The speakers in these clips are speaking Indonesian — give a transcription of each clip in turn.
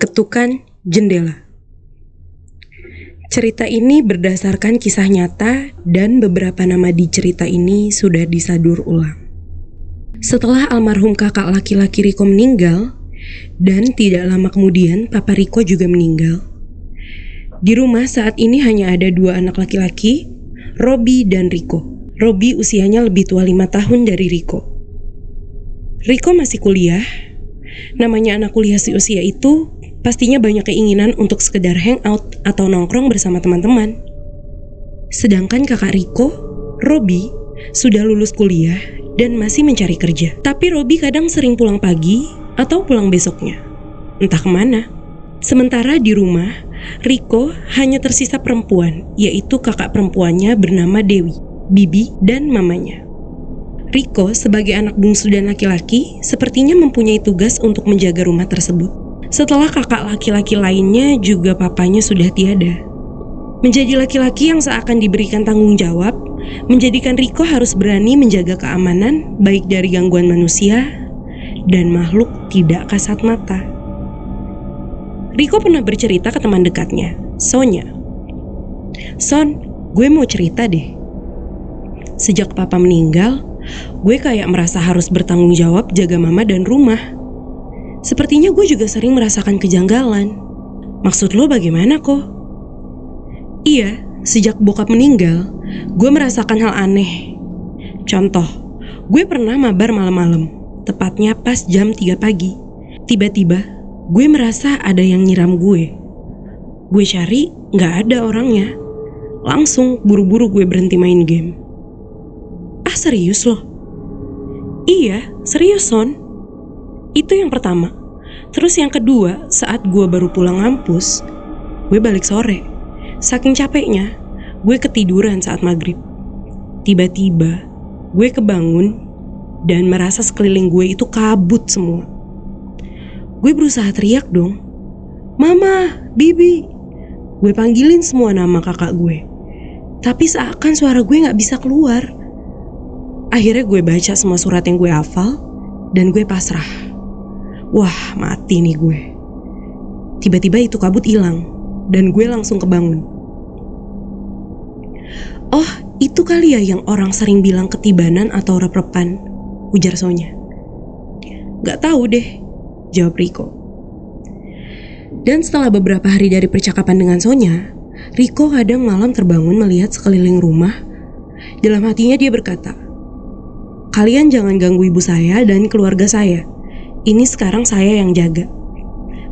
Ketukan Jendela. Cerita ini berdasarkan kisah nyata dan beberapa nama di cerita ini sudah disadur ulang. Setelah almarhum kakak laki-laki Riko meninggal, dan tidak lama kemudian papa Riko juga meninggal. Di rumah saat ini hanya ada 2 anak laki-laki, Robi dan Riko. Robi usianya lebih tua 5 tahun dari Riko. Riko masih kuliah. Namanya anak kuliah seusia itu, pastinya banyak keinginan untuk sekedar hangout atau nongkrong bersama teman-teman. Sedangkan kakak Riko, Robi, sudah lulus kuliah dan masih mencari kerja. Tapi Robi kadang sering pulang pagi atau pulang besoknya. Entah kemana. Sementara di rumah, Riko hanya tersisa perempuan, yaitu kakak perempuannya bernama Dewi, bibi, dan mamanya. Riko sebagai anak bungsu dan laki-laki sepertinya mempunyai tugas untuk menjaga rumah tersebut. Setelah kakak laki-laki lainnya juga papanya sudah tiada. Menjadi laki-laki yang seakan diberikan tanggung jawab, menjadikan Riko harus berani menjaga keamanan baik dari gangguan manusia dan makhluk tidak kasat mata. Riko pernah bercerita ke teman dekatnya, Sonya. "Son, gue mau cerita deh. Sejak papa meninggal, gue kayak merasa harus bertanggung jawab jaga mama dan rumah. Sepertinya gue juga sering merasakan kejanggalan. Maksud lo bagaimana kok?" "Iya, sejak bokap meninggal, gue merasakan hal aneh. Contoh, gue pernah mabar malam-malam, tepatnya pas jam 3 pagi. Tiba-tiba, gue merasa ada yang nyiram gue. Gue cari, gak ada orangnya. Langsung buru-buru gue berhenti main game." "Ah, serius loh?" "Iya, serius Son. Itu yang pertama. Terus yang kedua, saat gue baru pulang ngampus, gue balik sore. Saking capeknya, gue ketiduran saat maghrib. Tiba-tiba, gue kebangun dan merasa sekeliling gue itu kabut semua. Gue berusaha teriak dong. Mama, Bibi. Gue panggilin semua nama kakak gue. Tapi seakan suara gue gak bisa keluar. Akhirnya gue baca semua surat yang gue hafal dan gue pasrah. Wah, mati nih gue. Tiba-tiba itu kabut hilang dan gue langsung kebangun. Oh, itu kali ya yang orang sering bilang ketibanan atau rep-repan, ujar Sonya. Gak tahu deh, jawab Riko. Dan setelah beberapa hari dari percakapan dengan Sonya, Riko kadang malam terbangun melihat sekeliling rumah. Dalam hatinya dia berkata, "Kalian jangan ganggu ibu saya dan keluarga saya. Ini sekarang saya yang jaga."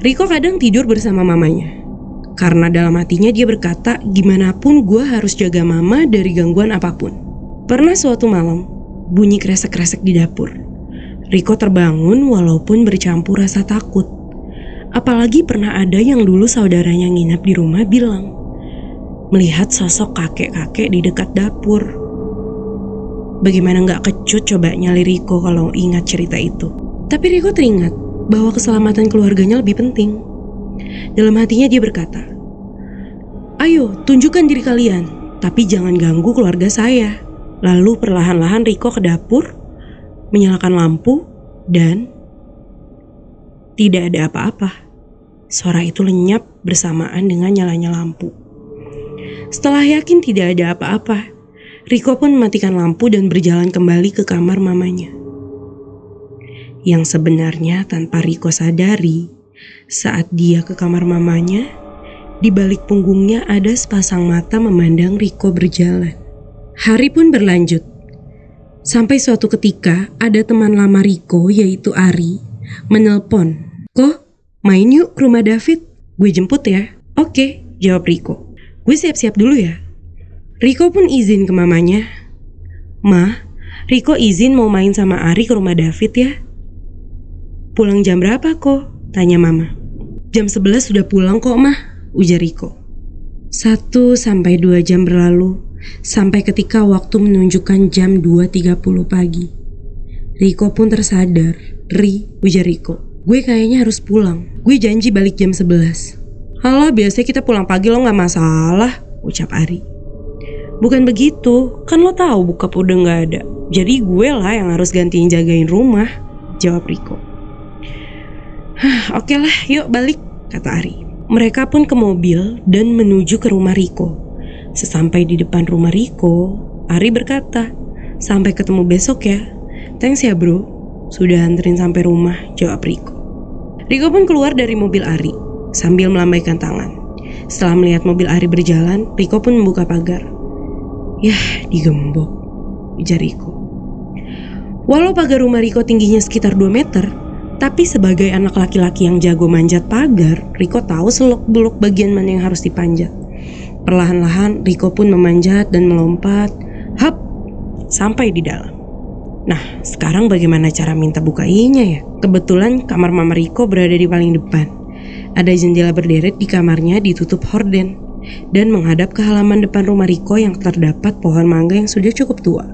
Riko kadang tidur bersama mamanya. Karena dalam hatinya dia berkata, gimana pun gue harus jaga mama dari gangguan apapun. Pernah suatu malam, bunyi kresek-kresek di dapur. Riko terbangun walaupun bercampur rasa takut. Apalagi pernah ada yang dulu saudaranya nginap di rumah bilang, melihat sosok kakek-kakek di dekat dapur. Bagaimana gak kecut coba nyali Riko kalau ingat cerita itu. Tapi Riko teringat bahwa keselamatan keluarganya lebih penting. Dalam hatinya dia berkata, "Ayo, tunjukkan diri kalian, tapi jangan ganggu keluarga saya." Lalu perlahan-lahan Riko ke dapur, menyalakan lampu, dan tidak ada apa-apa. Suara itu lenyap bersamaan dengan nyalanya lampu. Setelah yakin tidak ada apa-apa, Riko pun mematikan lampu dan berjalan kembali ke kamar mamanya. Yang sebenarnya tanpa Riko sadari, saat dia ke kamar mamanya, di balik punggungnya ada sepasang mata memandang Riko berjalan. Hari pun berlanjut. Sampai suatu ketika ada teman lama Riko yaitu Ari menelpon. "Kok, main yuk ke rumah David? Gue jemput ya." "Oke," jawab Riko. "Gue siap-siap dulu ya." Riko pun izin ke mamanya. "Ma, Riko izin mau main sama Ari ke rumah David ya." "Pulang jam berapa kok?" tanya mama. "Jam 11 sudah pulang kok mah," ujar Riko. 1-2 jam berlalu, sampai ketika waktu menunjukkan jam 2.30 pagi. Riko pun tersadar. Ujar Riko, "Gue kayaknya harus pulang. Gue janji balik jam 11. "Alah, biasanya kita pulang pagi lo gak masalah," ucap Ari. "Bukan begitu, kan lo tahu bokap udah gak ada. Jadi gue lah yang harus gantiin jagain rumah," jawab Riko. "Oke lah, yuk balik," kata Ari. Mereka pun ke mobil dan menuju ke rumah Riko. Sesampai di depan rumah Riko, Ari berkata, "Sampai ketemu besok ya." "Thanks ya bro, sudah anterin sampai rumah," jawab Riko. Riko pun keluar dari mobil Ari sambil melambaikan tangan. Setelah melihat mobil Ari berjalan, Riko pun membuka pagar. "Yah, digembok," ujar Riko. Walau pagar rumah Riko tingginya sekitar 2 meter, tapi sebagai anak laki-laki yang jago manjat pagar, Riko tahu seluk-beluk bagian mana yang harus dipanjat. Perlahan-lahan Riko pun memanjat dan melompat, hap, sampai di dalam. Nah, sekarang bagaimana cara minta bukainya ya? Kebetulan kamar mama Riko berada di paling depan. Ada jendela berderet di kamarnya ditutup horden dan menghadap ke halaman depan rumah Riko yang terdapat pohon mangga yang sudah cukup tua.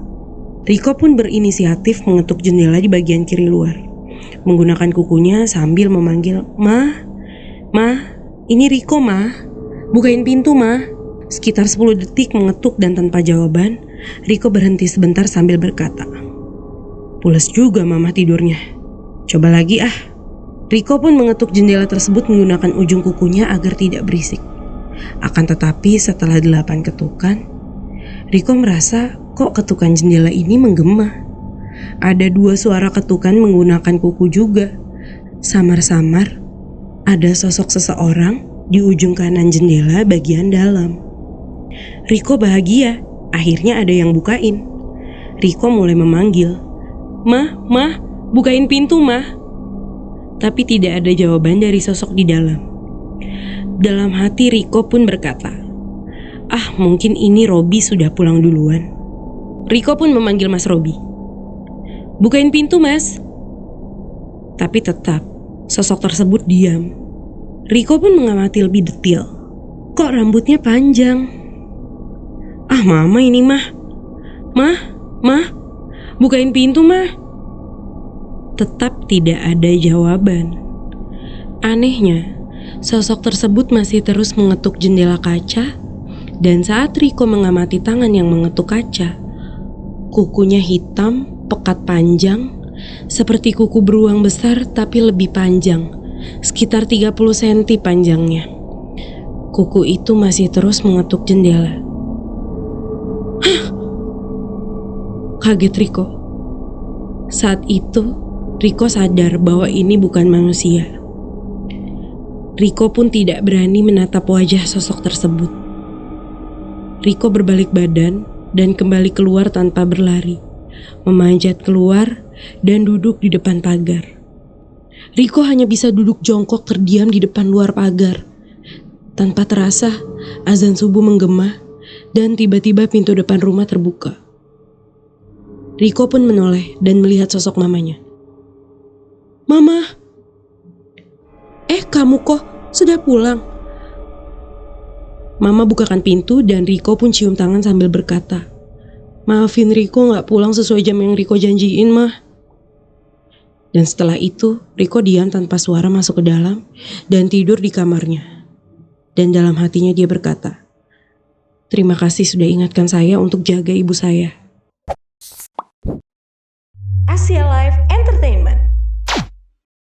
Riko pun berinisiatif mengetuk jendela di bagian kiri luar, menggunakan kukunya sambil memanggil, "Mah, ini Riko mah, bukain pintu mah." Sekitar 10 detik mengetuk dan tanpa jawaban, Riko berhenti sebentar sambil berkata, "Pules juga mama tidurnya. Coba lagi ah." Riko pun mengetuk jendela tersebut menggunakan ujung kukunya agar tidak berisik. Akan tetapi setelah 8 ketukan, Riko merasa kok ketukan jendela ini menggema. Ada 2 suara ketukan menggunakan kuku juga. Samar-samar ada sosok seseorang di ujung kanan jendela bagian dalam. Riko bahagia, akhirnya ada yang bukain. Riko mulai memanggil, Mah, bukain pintu mah." Tapi tidak ada jawaban dari sosok di dalam. Dalam hati Riko pun berkata, "Ah, mungkin ini Robi sudah pulang duluan." Riko pun memanggil Mas Robi, "Bukain pintu mas." Tapi tetap sosok tersebut diam. Riko pun mengamati lebih detail. Kok rambutnya panjang? "Ah mama ini mah. Mah, bukain pintu mah." Tetap tidak ada jawaban. Anehnya, sosok tersebut masih terus mengetuk jendela kaca, dan saat Riko mengamati tangan yang mengetuk kaca, kukunya hitam, pekat panjang, seperti kuku beruang besar tapi lebih panjang, sekitar 30 cm panjangnya. Kuku itu masih terus mengetuk jendela. "Hah!" kaget Riko. Saat itu, Riko sadar bahwa ini bukan manusia. Riko pun tidak berani menatap wajah sosok tersebut. Riko berbalik badan dan kembali keluar tanpa berlari, memanjat keluar dan duduk di depan pagar. Riko hanya bisa duduk jongkok terdiam di depan luar pagar. Tanpa terasa, azan subuh menggema dan tiba-tiba pintu depan rumah terbuka. Riko pun menoleh dan melihat sosok mamanya. "Mama, kamu kok sudah pulang?" Mama bukakan pintu dan Riko pun cium tangan sambil berkata, "Maafin Riko gak pulang sesuai jam yang Riko janjiin mah." Dan setelah itu Riko diam tanpa suara masuk ke dalam dan tidur di kamarnya. Dan dalam hatinya dia berkata, "Terima kasih sudah ingatkan saya untuk jaga ibu saya." Asia Live Entertainment.